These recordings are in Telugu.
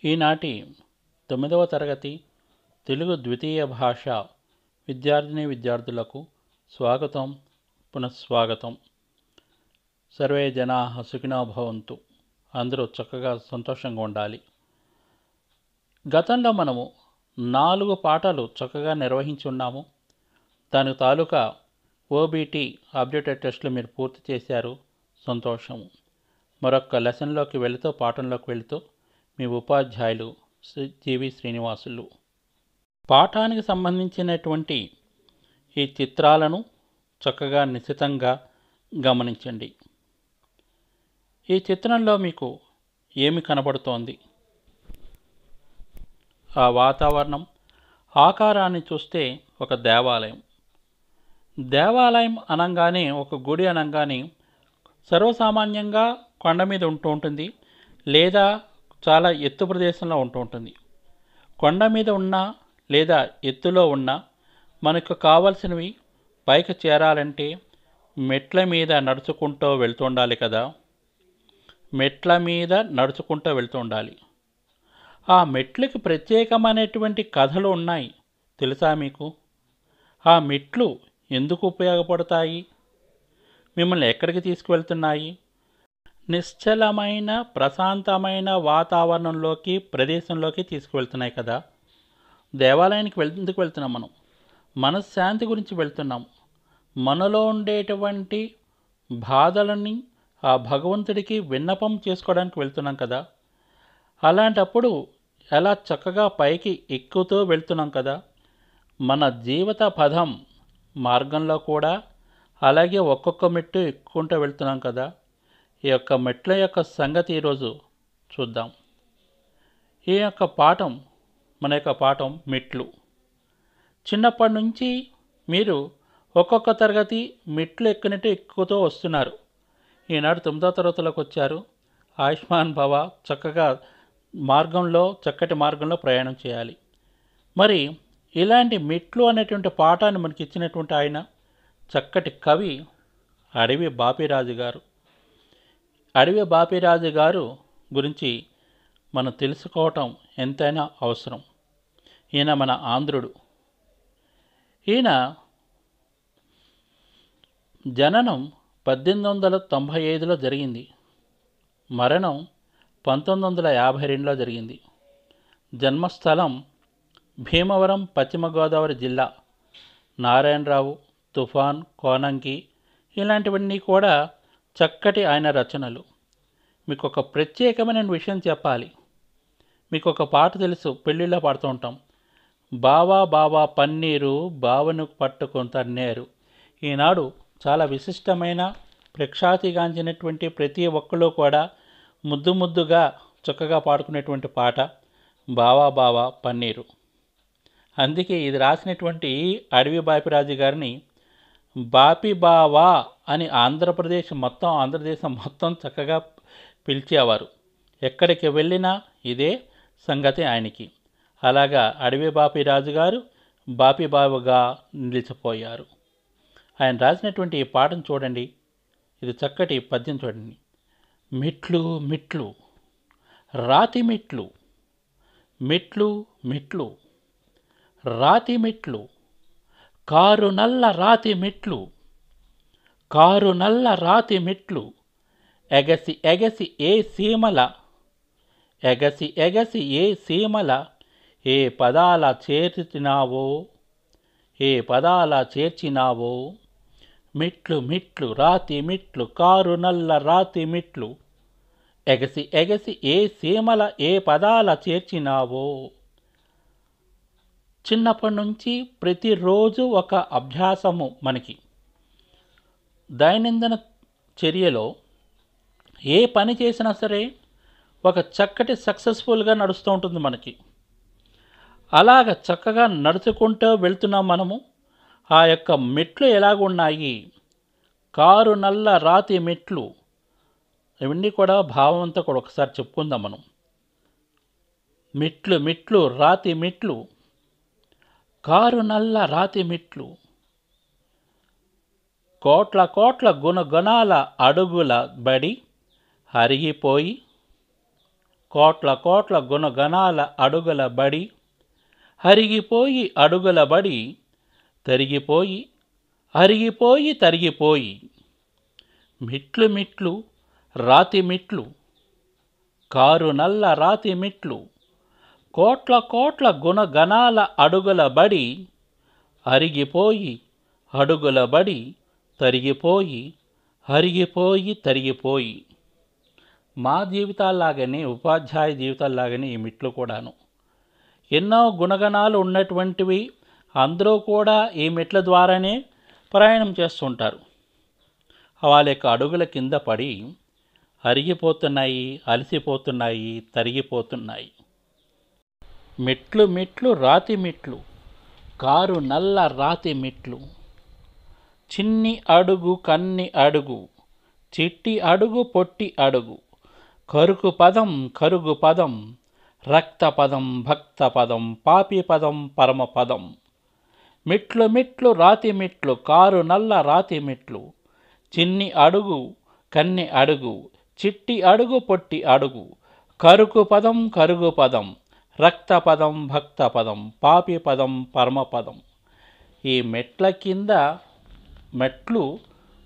ఈనాటి 9వ తరగతి తెలుగు ద్వితీయ భాష విద్యార్థులకు స్వాగతం, పునఃస్వాగతం. సర్వే జనాః సుఖినో భవంతు. అందరూ చక్కగా సంతోషంగా ఉండాలి. గతంలో మనము 4 పాఠాలు చక్కగా నిర్వహించి ఉన్నాము. దాని తాలూకా ఓబీటీ ఆబ్జెక్టివ్ టెస్టులు మీరు పూర్తి చేశారు, సంతోషము. మరొక లెసన్లోకి వెళుతూ, పాఠంలోకి వెళుతూ మీ ఉపాధ్యాయులు జీవి శ్రీనివాసులు. పాఠానికి సంబంధించినటువంటి ఈ చిత్రాలను చక్కగా నిశితంగా గమనించండి. ఈ చిత్రంలో మీకు ఏమి కనబడుతోంది? ఆ వాతావరణం, ఆకారాన్ని చూస్తే ఒక దేవాలయం. దేవాలయం అనగానే, ఒక గుడి అనగానే సర్వసామాన్యంగా కొండ మీద ఉంటూ ఉంటుంది, లేదా చాలా ఎత్తు ప్రదేశంలో ఉంటూ ఉంటుంది. కొండ మీద ఉన్నా లేదా ఎత్తులో ఉన్నా మనకు కావలసినవి పైకి చేరాలంటే మెట్ల మీద నడుచుకుంటూ వెళ్తూ ఉండాలి కదా. మెట్ల మీద నడుచుకుంటూ వెళ్తూ ఉండాలి. ఆ మెట్లకి ప్రత్యేకమైనటువంటి కథలు ఉన్నాయి, తెలుసా మీకు? ఆ మెట్లు ఎందుకు ఉపయోగపడతాయి? మిమ్మల్ని ఎక్కడికి తీసుకువెళ్తున్నాయి? నిశ్చలమైన, ప్రశాంతమైన వాతావరణంలోకి, ప్రదేశంలోకి తీసుకువెళ్తున్నాయి కదా. దేవాలయానికి ఎందుకు వెళ్తున్నాం? మనం మనశ్శాంతి గురించి వెళ్తున్నాం. మనలో ఉండేటువంటి బాధలని ఆ భగవంతుడికి విన్నపం చేసుకోవడానికి వెళ్తున్నాం కదా. అలాంటప్పుడు ఎలా చక్కగా పైకి ఎక్కుతూ వెళ్తున్నాం కదా. మన జీవిత పదం మార్గంలో కూడా అలాగే ఒక్కొక్క మెట్టు ఎక్కుంటూ వెళ్తున్నాం కదా. ఈ యొక్క మెట్ల యొక్క సంగతి ఈరోజు చూద్దాం. ఈ యొక్క పాఠం, మన యొక్క పాఠం మెట్లు. చిన్నప్పటి నుంచి మీరు ఒక్కొక్క తరగతి మెట్లు ఎక్కినట్టు ఎక్కుతూ వస్తున్నారు. ఈనాడు 9వ తరగతిలోకి వచ్చారు. ఆయుష్మాన్ భవ, చక్కగా మార్గంలో, చక్కటి మార్గంలో ప్రయాణం చేయాలి. మరి ఇలాంటి మెట్లు అనేటువంటి పాఠాన్ని మనకి ఇచ్చినటువంటి ఆయన చక్కటి కవి అడవి బాపిరాజు గారు. అడవి బాపిరాజు గారు గురించి మనం తెలుసుకోవటం ఎంతైనా అవసరం. ఈయన మన ఆంధ్రుడు. ఈయన జననం 1895లో జరిగింది. మరణం 1952లో జరిగింది. జన్మస్థలం భీమవరం, పశ్చిమ గోదావరి జిల్లా. నారాయణరావు, తుఫాన్, కోనంకి ఇలాంటివన్నీ కూడా చక్కటి ఆయన రచనలు. మీకు ఒక ప్రత్యేకమైన విషయం చెప్పాలి. మీకు ఒక పాట తెలుసు, పెళ్ళిళ్ళలో పాడుతూ ఉంటాం. బావా బావా పన్నీరు, బావను పట్టుకొని తన్నేరు. ఈనాడు చాలా విశిష్టమైన, ప్రఖ్యాతిగాంచినటువంటి, ప్రతి ఒక్కళ్ళు కూడా ముద్దు ముద్దుగా చక్కగా పాడుకునేటువంటి పాట బావా బావా పన్నీరు. అందుకే ఇది రాసినటువంటి అడవి బాపిరాజు గారిని బాపి బావా అని ఆంధ్రదేశం మొత్తం చక్కగా పిలిచేవారు. ఎక్కడికి వెళ్ళినా ఇదే సంగతి ఆయనకి. అలాగా అడవి బాపిరాజు గారు బాపి బావగా నిలిచిపోయారు. ఆయన రాసినటువంటి ఈ పాటను చూడండి. ఇది చక్కటి పద్యం చూడండి. మెట్లు మెట్లు రాతి మెట్లు, మెట్లు మెట్లు రాతి మెట్లు, కారు నల్ల రాతి మెట్లు, కారు నల్ల రాతి మెట్లు, ఎగసి ఎగసి ఏ సీమల, ఎగసి ఎగసి ఏ సీమల, ఏ పదాల చేర్చినావో, ఏ పదాల చేర్చినావో, మెట్లు మెట్లు రాతి మెట్లు, కారు నల్ల రాతి మెట్లు, ఎగసి ఎగసి ఏ సీమల, ఏ పదాల చేర్చినావో. చిన్నప్పటి నుంచి ప్రతిరోజు ఒక అభ్యాసము మనకి. దైనందిన చర్యలో ఏ పని చేసినా సరే ఒక చక్కటి సక్సెస్ఫుల్గా నడుస్తూ ఉంటుంది మనకి. అలాగ చక్కగా నడుచుకుంటూ వెళ్తున్నాం మనము. ఆ యొక్క మెట్లు ఎలాగున్నాయి? కారు నల్ల రాతి మెట్లు. ఇవన్నీ కూడా భావంతో కూడా ఒకసారి చెప్పుకుందాం మనం. మెట్లు మెట్లు రాతి మెట్లు, కారు నల్ల రాతి మెట్లు, కోట్ల కోట్ల గుణగుణాల అడుగుల బడి, అరిగిపోయి కోట్ల కోట్ల గుణగణాల అడుగుల బడి, హరిగిపోయి అడుగుల బడి, తరిగిపోయి అరిగిపోయి తరిగిపోయి, మిట్లు మిట్లు రాతి మిట్లు, కారు నల్ల రాతి మిట్లు, కోట్ల కోట్ల గుణగణాల అడుగుల బడి, అరిగిపోయి అడుగుల బడి, తరిగిపోయి అరిగిపోయి తరిగిపోయి. మా జీవితాల్లాగానే, ఉపాధ్యాయ జీవితాల్లాగానే ఈ మెట్లు కూడాను ఎన్నో గుణగణాలు ఉన్నటువంటివి. అందరూ కూడా ఈ మెట్ల ద్వారానే ప్రయాణం చేస్తుంటారు. వాళ్ళ యొక్క అడుగుల కింద పడి అరిగిపోతున్నాయి, అలసిపోతున్నాయి, తరిగిపోతున్నాయి. మెట్లు మెట్లు రాతి మెట్లు, కారు నల్ల రాతి మెట్లు, చిన్ని అడుగు కన్ని అడుగు, చిట్టి అడుగు పొట్టి అడుగు, కరుకు పదం కరుగు పదం, రక్త పదం భక్త పదం, పాపి పదం పరమ పదం. మెట్లు మెట్లు రాతి మెట్లు, కారు నల్ల రాతి మెట్లు, చిన్ని అడుగు కన్ని అడుగు, చిట్టి అడుగు పొట్టి అడుగు, కరుకు పదం కరుగు పదం, రక్త పదం భక్త పదం, పాపి పదం పరమ పదం. ఈ మెట్ల కింద, మెట్లు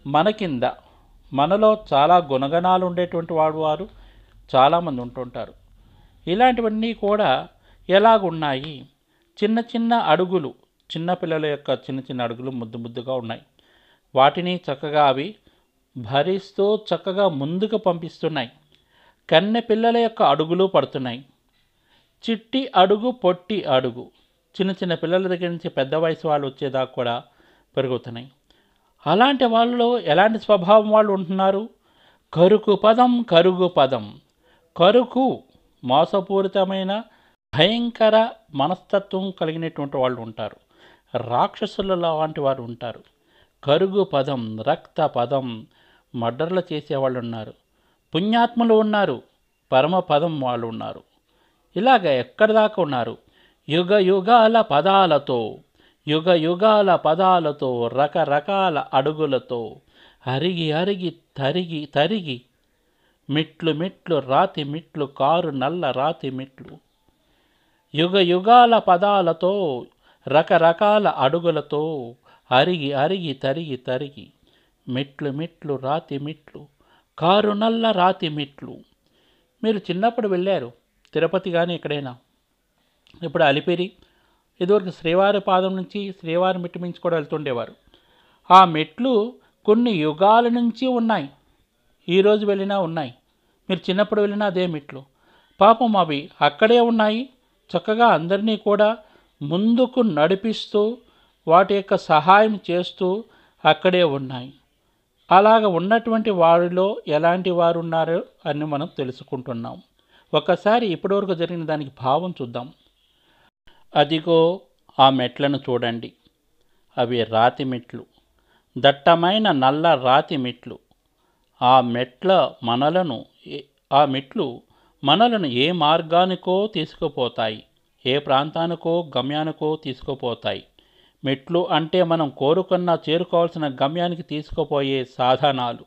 మన కింద, మనలో చాలా గుణగణాలు ఉండేటువంటి వారు చాలామంది ఉంటుంటారు. ఇలాంటివన్నీ కూడా ఎలాగున్నాయి? చిన్న చిన్న అడుగులు, చిన్నపిల్లల యొక్క చిన్న చిన్న అడుగులు ముద్దు ముద్దుగా ఉన్నాయి. వాటిని చక్కగా అవి భరిస్తూ చక్కగా ముందుకు పంపిస్తున్నాయి. కన్నె పిల్లల యొక్క అడుగులు పడుతున్నాయి. చిట్టి అడుగు పొట్టి అడుగు, చిన్న చిన్న పిల్లల దగ్గర నుంచి పెద్ద వయసు వాళ్ళు వచ్చేదాకా కూడా పెరుగుతున్నాయి. అలాంటి వాళ్ళలో ఎలాంటి స్వభావం వాళ్ళు ఉంటున్నారు? కరుకు పదం కరుగు పదం. కరుకు మోసపూరితమైన భయంకర మనస్తత్వం కలిగినటువంటి వాళ్ళు ఉంటారు. రాక్షసుల లాంటి వారు ఉంటారు. కరుగు పదం, రక్త పదం, మర్డర్లు చేసేవాళ్ళు ఉన్నారు. పుణ్యాత్ములు ఉన్నారు, పరమ పదం వాళ్ళు ఉన్నారు. ఇలాగ ఎక్కడి దాకా ఉన్నారు? యుగ యుగాల పదాలతో, యుగ యుగాల పదాలతో, రకరకాల అడుగులతో, అరిగి అరిగి తరిగి తరిగి, మెట్లు మెట్లు రాతి మెట్లు, కారు నల్ల రాతి మెట్లు, యుగ యుగాల పదాలతో, రకరకాల అడుగులతో, అరిగి అరిగి తరిగి తరిగి, మెట్లు మెట్లు రాతి మెట్లు, కారు నల్ల రాతి మెట్లు. మీరు చిన్నప్పుడు వెళ్ళారు తిరుపతి కానీ ఎక్కడైనా, ఇప్పుడు అలిపిరి, ఇదివరకు శ్రీవారి పాదం నుంచి శ్రీవారి మెట్టు మించి కూడా వెళ్తుండేవారు. ఆ మెట్లు కొన్ని యుగాల నుంచి ఉన్నాయి. ఈరోజు వెళ్ళినా ఉన్నాయి. మీరు చిన్నప్పుడు వెళ్ళినా అదే మెట్లు. పాపం అవి అక్కడే ఉన్నాయి. చక్కగా అందరినీ కూడా ముందుకు నడిపిస్తూ, వాటి యొక్క సహాయం చేస్తూ అక్కడే ఉన్నాయి. అలాగ ఉన్నటువంటి వారిలో ఎలాంటి వారు ఉన్నారో అని మనం తెలుసుకుంటున్నాం. ఒకసారి ఇప్పటివరకు జరిగిన దానికి భావం చూద్దాం. అదిగో ఆ మెట్లను చూడండి. అవి రాతి మెట్లు, దట్టమైన నల్ల రాతి మెట్లు. ఆ మెట్లు మనలను ఏ మార్గానికో తీసుకుపోతాయి, ఏ ప్రాంతానికో గమ్యానికో తీసుకుపోతాయి. మెట్లు అంటే మనం కోరుకున్న చేరుకోవాల్సిన గమ్యానికి తీసుకుపోయే సాధనాలు.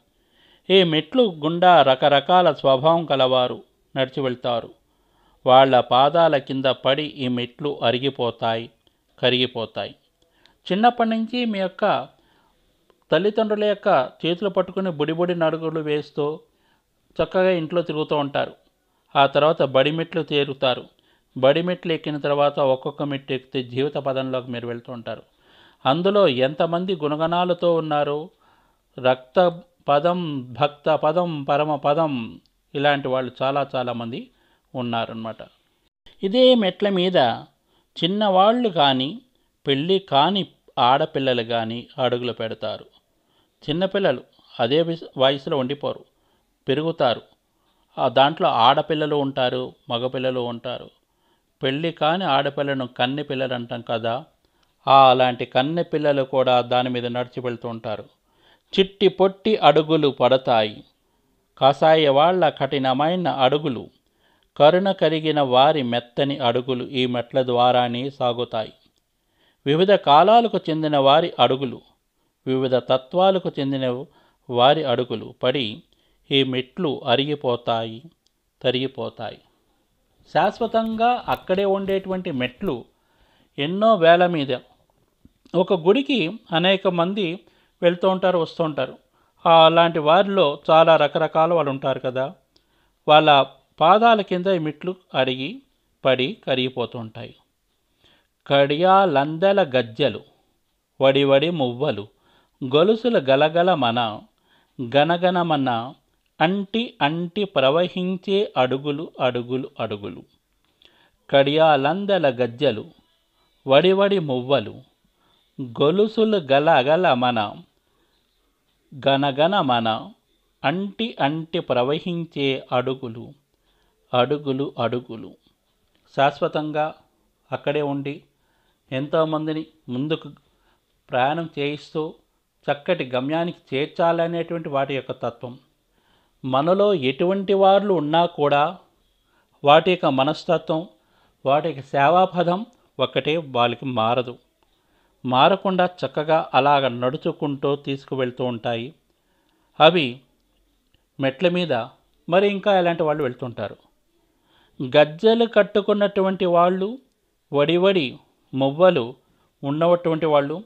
ఈ మెట్లు గుండా రకరకాల స్వభావం కలవారు నడిచి వెళ్తారు. వాళ్ళ పాదాల కింద పడి ఈ మెట్లు అరిగిపోతాయి, కరిగిపోతాయి. చిన్నప్పటి నుంచి మీ యొక్క తల్లిదండ్రుల యొక్క చేతులు పట్టుకుని బుడిబుడి నడుగులు వేస్తూ చక్కగా ఇంట్లో తిరుగుతూ ఉంటారు. ఆ తర్వాత బడి మెట్లు చేరుతారు. బడి మెట్లు ఎక్కిన తర్వాత ఒక్కొక్క మెట్టు ఎక్కితే జీవిత పదంలోకి మీరు వెళ్తూ ఉంటారు. అందులో ఎంతమంది గుణగణాలతో ఉన్నారు? రక్త పదం, భక్త పదం, పరమ పదం, ఇలాంటి వాళ్ళు చాలామంది ఉన్నారన్నమాట. ఇదే మెట్ల మీద చిన్నవాళ్ళు కానీ, పెళ్ళి కాని ఆడపిల్లలు కానీ అడుగులు పెడతారు. చిన్నపిల్లలు అదే వయసులో ఉండిపోరు, పెరుగుతారు. దాంట్లో ఆడపిల్లలు ఉంటారు, మగపిల్లలు ఉంటారు. పెళ్ళి కాని ఆడపిల్లను కన్నె పిల్లలు అంటాం కదా, అలాంటి కన్నె పిల్లలు కూడా దాని మీద నడిచి వెళ్తూ ఉంటారు. చిట్టి పొట్టి అడుగులు పడతాయి, కాసాయ వాళ్ళ కఠినమైన అడుగులు, కరుణ కలిగిన వారి మెత్తని అడుగులు ఈ మెట్ల ద్వారానే సాగుతాయి. వివిధ కాలాలకు చెందిన వారి అడుగులు, వివిధ తత్వాలకు చెందిన వారి అడుగులు పడి ఈ మెట్లు అరిగిపోతాయి, తరిగిపోతాయి. శాశ్వతంగా అక్కడే ఉండేటువంటి మెట్లు ఎన్నో వేల మీద. ఒక గుడికి అనేక మంది వెళ్తూ ఉంటారు, వస్తూ ఉంటారు. అలాంటి వారిలో చాలా రకరకాల వాళ్ళు ఉంటారు కదా. వాళ్ళ పాదాల కింద ఈ మెట్లు అడిగి పడి కరిగిపోతూ ఉంటాయి. కడియాలందెల గజ్జెలు వడివడి మువ్వలు గొలుసుల గలగలమన గనగనమన అంటి అంటి ప్రవహించే అడుగులు అడుగులు అడుగులు. కడియాలందెల గజ్జెలు వడివడి మువ్వలు గొలుసులు గలగలమన గనగనమన అంటి అంటి ప్రవహించే అడుగులు అడుగులు అడుగులు. శాశ్వతంగా అక్కడే ఉండి ఎంతోమందిని ముందుకు ప్రయాణం చేయిస్తూ చక్కటి గమ్యానికి చేర్చాలనేటువంటి వాటి యొక్క తత్వం. మనలో ఎటువంటి వాళ్ళు ఉన్నా కూడా వాటి యొక్క మనస్తత్వం, వాటి యొక్క సేవాపదం ఒక్కటే, వాళ్ళకి మారదు. మారకుండా చక్కగా అలాగ నడుచుకుంటూ తీసుకువెళ్తూ ఉంటాయి. అవి మెట్ల మీద మరి ఇంకా ఎలాంటి వాళ్ళు వెళ్తుంటారు. గజ్జెలు కట్టుకున్నటువంటి వాళ్ళు, వడివడి మువ్వలు ఉన్నటువంటి వాళ్ళు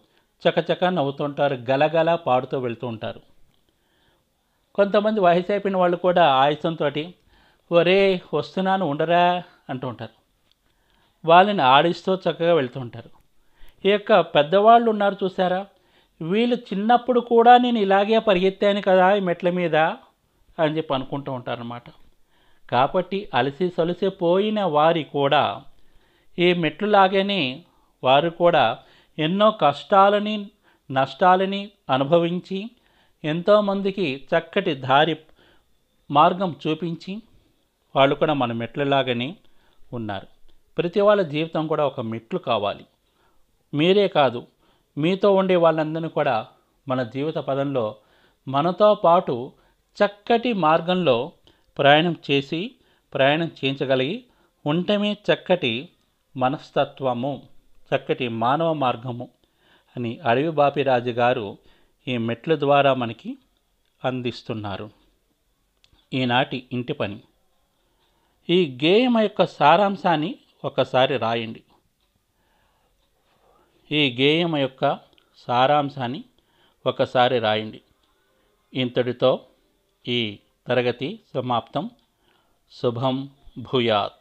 చకచక నవ్వుతుంటారు, గలగల పాడుతూ వెళ్తూ ఉంటారు. కొంతమంది వయసు అయిపోయిన వాళ్ళు కూడా ఆయాసంతో ఒరే వస్తున్నాను ఉండరా అంటూ ఉంటారు. వాళ్ళని ఆడిస్తూ చక్కగా వెళ్తూ ఉంటారు. ఈ యొక్క పెద్దవాళ్ళు ఉన్నారు చూసారా, వీళ్ళు చిన్నప్పుడు కూడా నేను ఇలాగే పరిగెత్తాను కదా ఈ మెట్ల మీద అని చెప్పి అనుకుంటూ ఉంటారన్నమాట. కాబట్టి అలసి సొలసిపోయిన వారి కూడా ఈ మెట్లు లాగానే వారు కూడా ఎన్నో కష్టాలని నష్టాలని అనుభవించి ఎంతోమందికి చక్కటి దారి మార్గం చూపించి వాళ్ళు కూడా మన మెట్లలాగానే ఉన్నారు. ప్రతి వాళ్ళ జీవితం కూడా ఒక మెట్లు కావాలి. మీరే కాదు, మీతో ఉండే వాళ్ళందరినీ కూడా మన జీవిత పదంలో మనతో పాటు చక్కటి మార్గంలో ప్రయాణం చేయించగలిగి ఉండటమే చక్కటి మనస్తత్వము, చక్కటి మానవ మార్గము అని అడవి బాపిరాజు గారు ఈ మెట్ల ద్వారా మనకి అందిస్తున్నారు. ఈనాటి ఇంటి పని. ఈ గేయం యొక్క సారాంశాన్ని ఒకసారి రాయండి. ఈ గేయం యొక్క సారాంశాన్ని ఒకసారి రాయండి. ఇంతటితో ఈ తరగతి సమాప్తం. శుభం భూయాత్.